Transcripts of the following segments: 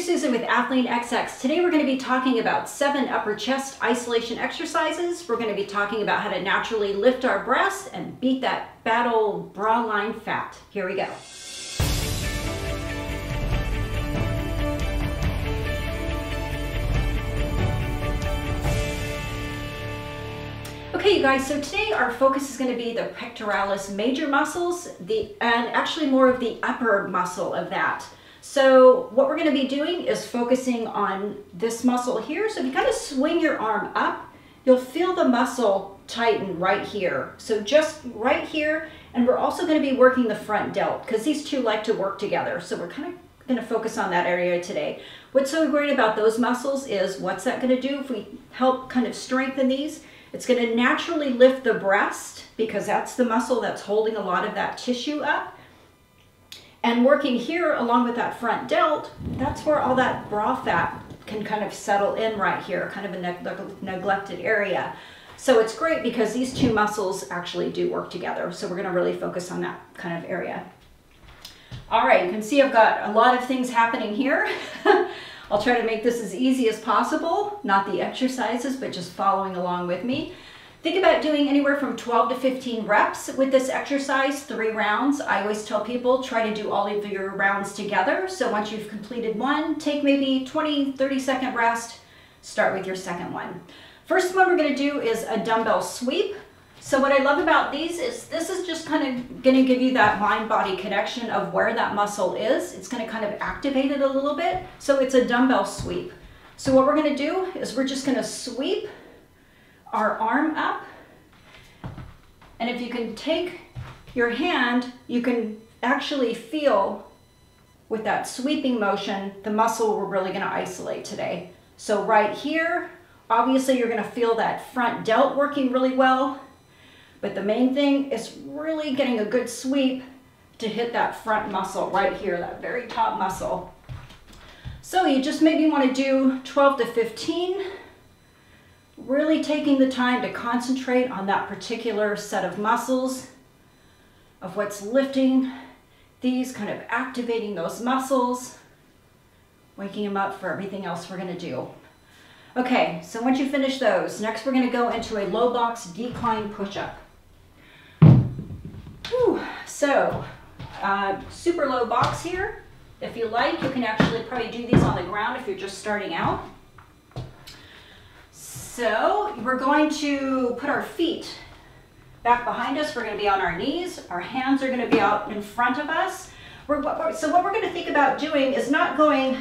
Susan with Athlean XX. Today we're going to be talking about 7 upper chest isolation exercises. We're going to be talking about how to naturally lift our breasts and beat that bad old bra line fat. Here we go. Okay, you guys, so today our focus is going to be the pectoralis major muscles, and actually more of the upper muscle of that. So what we're going to be doing is focusing on this muscle here. So if you kind of swing your arm up, you'll feel the muscle tighten right here. So just right here, and we're also going to be working the front delt because these two like to work together. So we're kind of going to focus on that area today. What's so great about those muscles is what's that going to do if we help kind of strengthen these? It's going to naturally lift the breast because that's the muscle that's holding a lot of that tissue up. And working here along with that front delt, that's where all that bra fat can kind of settle in right here, kind of a neglected area. So it's great because these two muscles actually do work together. So we're going to really focus on that kind of area. All right, you can see I've got a lot of things happening here. I'll try to make this as easy as possible, not the exercises, but just following along with me. Think about doing anywhere from 12 to 15 reps with this exercise, 3 rounds. I always tell people try to do all of your rounds together. So once you've completed one, take maybe 20, 30-second rest, start with your second one. First one we're going to do is a dumbbell sweep. So what I love about these is this is just kind of going to give you that mind-body connection of where that muscle is. It's going to kind of activate it a little bit. So it's a dumbbell sweep. So what we're going to do is we're just going to sweep our arm up, and if you can take your hand, you can actually feel with that sweeping motion the muscle we're really going to isolate today. So right here, obviously you're going to feel that front delt working really well, but the main thing is really getting a good sweep to hit that front muscle right here, that very top muscle. So you just maybe want to do 12 to 15. Really taking the time to concentrate on that particular set of muscles, of what's lifting these, kind of activating those muscles, waking them up for everything else we're going to do. Okay, so once you finish those, next we're going to go into a low box decline push-up. So, super low box here. If you like, you can actually probably do these on the ground if you're just starting out. So we're going to put our feet back behind us. We're going to be on our knees. Our hands are going to be out in front of us. So what we're going to think about doing is not going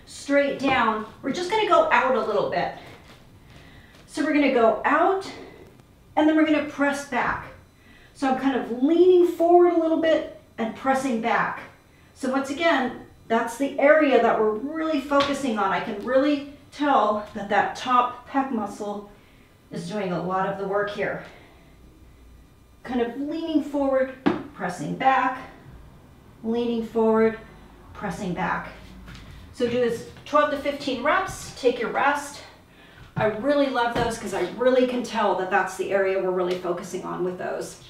straight down. We're just going to go out a little bit. So we're going to go out, and then we're going to press back. So I'm kind of leaning forward a little bit and pressing back. So once again, that's the area that we're really focusing on. I can really tell that that top pec muscle is doing a lot of the work here. Kind of leaning forward, pressing back, leaning forward, pressing back. So do this 12 to 15 reps, take your rest. I really love those because I really can tell that that's the area we're really focusing on with those.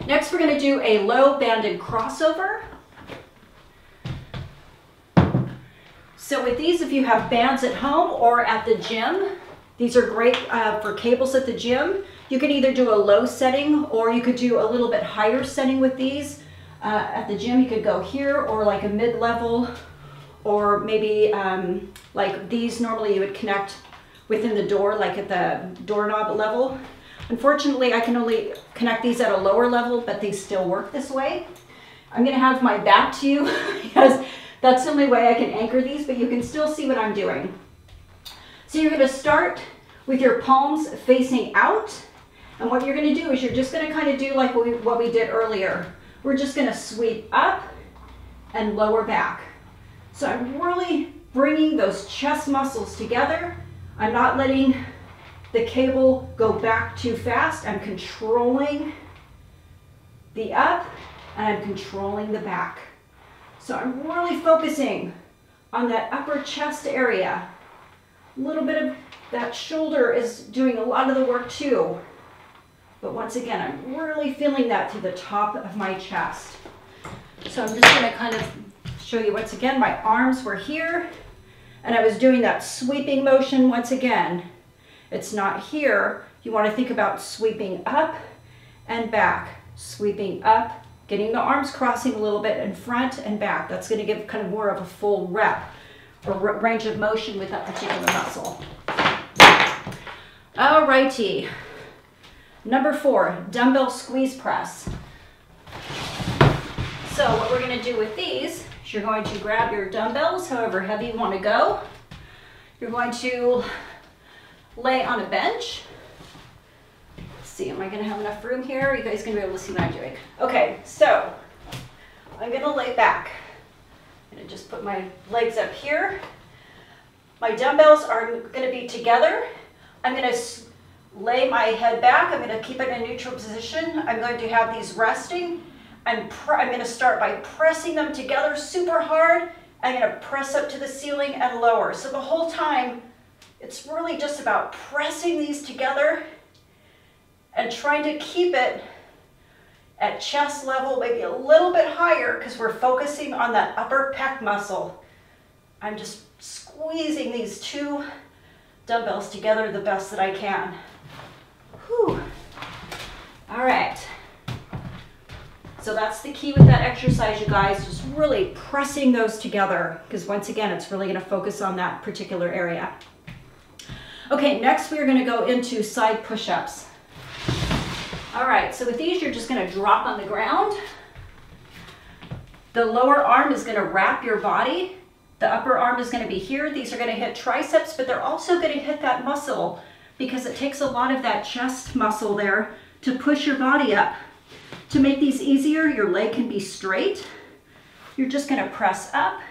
Next, we're going to do a low banded crossover. So with these, if you have bands at home or at the gym, these are great for cables at the gym. You can either do a low setting or you could do a little bit higher setting with these. At the gym, you could go here or like a mid-level, or maybe like these normally you would connect within the door, like at the doorknob level. Unfortunately, I can only connect these at a lower level, but they still work this way. I'm going to have my back to you because that's the only way I can anchor these, but you can still see what I'm doing. So you're going to start with your palms facing out. And what you're going to do is you're just going to kind of do like what we did earlier. We're just going to sweep up and lower back. So I'm really bringing those chest muscles together. I'm not letting the cable go back too fast. I'm controlling the up and I'm controlling the back. So I'm really focusing on that upper chest area. A little bit of that shoulder is doing a lot of the work too. But once again, I'm really feeling that through the top of my chest. So I'm just going to kind of show you once again, my arms were here and I was doing that sweeping motion once again. It's not here. You want to think about sweeping up and back, sweeping up, getting the arms crossing a little bit in front and back. That's going to give kind of more of a full rep or range of motion with that particular muscle. Alrighty. Number 4, dumbbell squeeze press. So what we're going to do with these is you're going to grab your dumbbells, however heavy you want to go. You're going to lay on a bench. Let's see, am I going to have enough room here? Are you guys going to be able to see what I'm doing? Okay, so I'm going to lay back. I'm going to just put my legs up here. My dumbbells are going to be together. I'm going to lay my head back. I'm going to keep it in a neutral position. I'm going to have these resting. I'm going to start by pressing them together super hard. I'm going to press up to the ceiling and lower. So the whole time, it's really just about pressing these together and trying to keep it at chest level, maybe a little bit higher because we're focusing on that upper pec muscle. I'm just squeezing these 2 dumbbells together the best that I can. Whew. All right. So that's the key with that exercise, you guys, just really pressing those together because once again, it's really going to focus on that particular area. Okay, next we're going to go into side push-ups. All right, so with these, you're just going to drop on the ground. The lower arm is going to wrap your body. The upper arm is going to be here. These are going to hit triceps, but they're also going to hit that muscle because it takes a lot of that chest muscle there to push your body up. To make these easier, your leg can be straight. You're just going to press up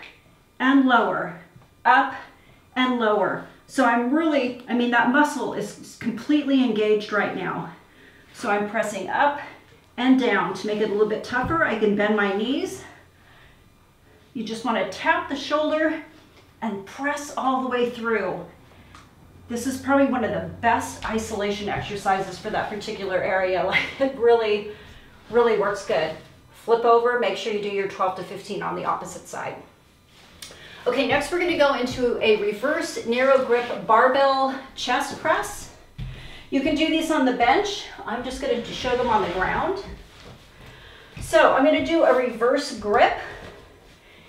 and lower, up and lower. So that muscle is completely engaged right now. So I'm pressing up and down. To make it a little bit tougher, I can bend my knees. You just want to tap the shoulder and press all the way through. This is probably one of the best isolation exercises for that particular area. Like it really works good. Flip over, make sure you do your 12 to 15 on the opposite side. Okay, next we're going to go into a reverse narrow grip barbell chest press. You can do these on the bench. I'm just going to show them on the ground. So I'm going to do a reverse grip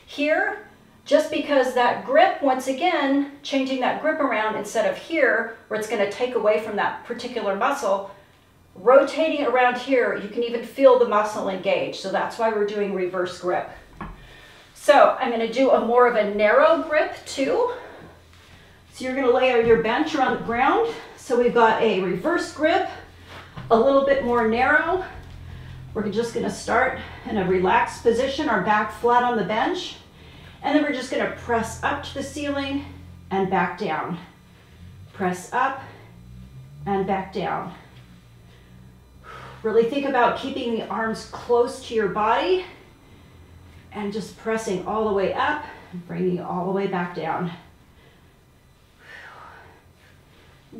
here, just because that grip, once again, changing that grip around instead of here, where it's going to take away from that particular muscle, rotating around here, you can even feel the muscle engage. So that's why we're doing reverse grip. So I'm going to do more of a narrow grip too. So you're going to lay on your bench or on the ground. So we've got a reverse grip, a little bit more narrow. We're just going to start in a relaxed position, our back flat on the bench. And then we're just going to press up to the ceiling and back down. Press up and back down. Really think about keeping the arms close to your body and just pressing all the way up and bringing it all the way back down.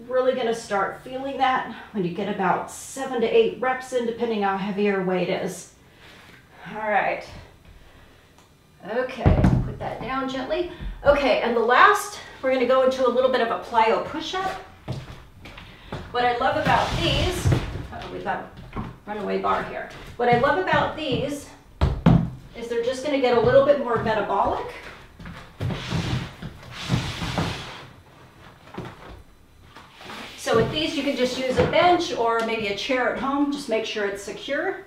Really going to start feeling that when you get about 7 to 8 reps in, depending on how heavy your weight is. All right. Okay, put that down gently. Okay, and the last, we're going to go into a little bit of a plyo push-up. What I love about these, we've got a runaway bar here. What I love about these is they're just going to get a little bit more metabolic. So with these, you can just use a bench or maybe a chair at home. Just make sure it's secure.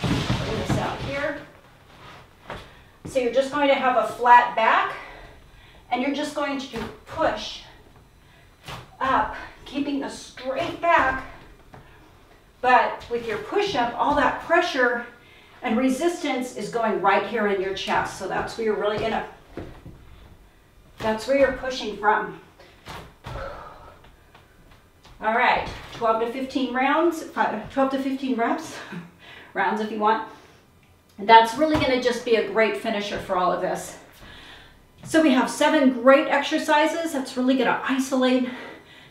Bring this out here. So you're just going to have a flat back, and you're just going to push up, keeping the straight back. But with your push-up, all that pressure and resistance is going right here in your chest. So that's where you're really gonna, that's where you're pushing from. All right, 12 to 15 rounds, 12 to 15 reps, rounds if you want. And that's really gonna just be a great finisher for all of this. So we have 7 great exercises. That's really gonna isolate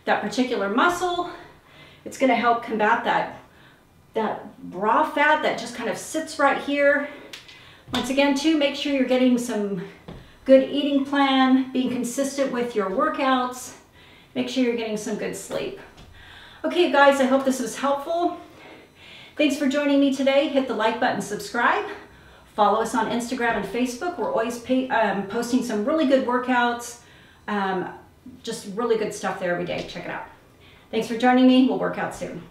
that particular muscle. It's gonna help combat that bra fat that just kind of sits right here. Once again, too, make sure you're getting some good eating plan, being consistent with your workouts. Make sure you're getting some good sleep. Okay, guys, I hope this was helpful. Thanks for joining me today. Hit the like button, subscribe. Follow us on Instagram and Facebook. We're always posting some really good workouts. Just really good stuff there every day. Check it out. Thanks for joining me. We'll work out soon.